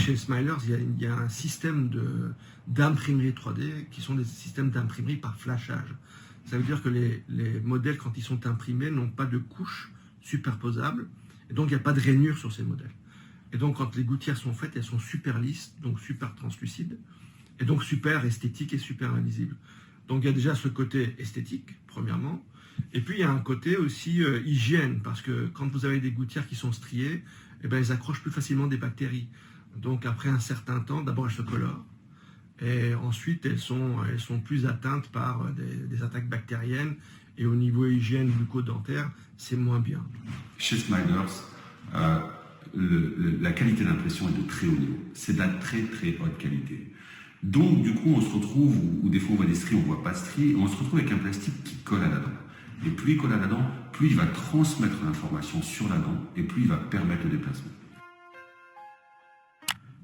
chez Smilers, il y a un système d'imprimerie 3D qui sont des systèmes d'imprimerie par flashage. Ça veut dire que les modèles, quand ils sont imprimés, n'ont pas de couches superposables, et donc il n'y a pas de rainures sur ces modèles. Et donc quand les gouttières sont faites, elles sont super lisses, donc super translucides, et donc super esthétiques et super invisibles. Donc il y a déjà ce côté esthétique, premièrement, et puis il y a un côté aussi hygiène, parce que quand vous avez des gouttières qui sont striées, eh ben, elles accrochent plus facilement des bactéries. Donc après un certain temps, d'abord elles se colorent, et ensuite elles sont plus atteintes par des attaques bactériennes, et au niveau hygiène bucco-dentaire, c'est moins bien. Chez Smilers, la qualité d'impression est de très haut niveau. C'est de la très très haute qualité. Donc du coup on se retrouve, ou des fois on voit des stries, on ne voit pas de stries, on se retrouve avec un plastique qui colle à la dent. Et plus il colle à la dent, plus il va transmettre l'information sur la dent, et plus il va permettre le déplacement.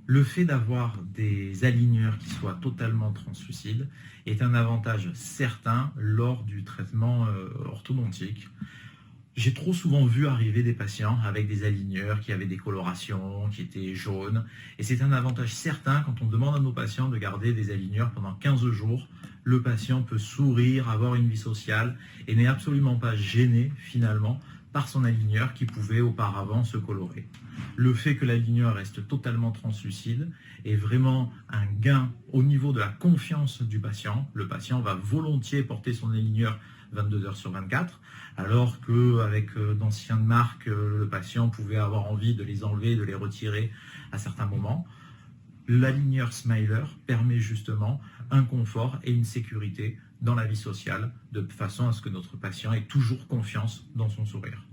Le fait d'avoir des aligneurs qui soient totalement translucides est un avantage certain lors du traitement orthodontique. J'ai trop souvent vu arriver des patients avec des aligneurs qui avaient des colorations, qui étaient jaunes. Et c'est un avantage certain quand on demande à nos patients de garder des aligneurs pendant 15 jours. Le patient peut sourire, avoir une vie sociale et n'est absolument pas gêné finalement par son aligneur qui pouvait auparavant se colorer. Le fait que l'aligneur reste totalement translucide est vraiment un gain au niveau de la confiance du patient. Le patient va volontiers porter son aligneur 22 heures sur 24, alors qu'avec d'anciennes marques, le patient pouvait avoir envie de les enlever, de les retirer à certains moments. L'aligneur Smiler permet justement un confort et une sécurité dans la vie sociale, de façon à ce que notre patient ait toujours confiance dans son sourire.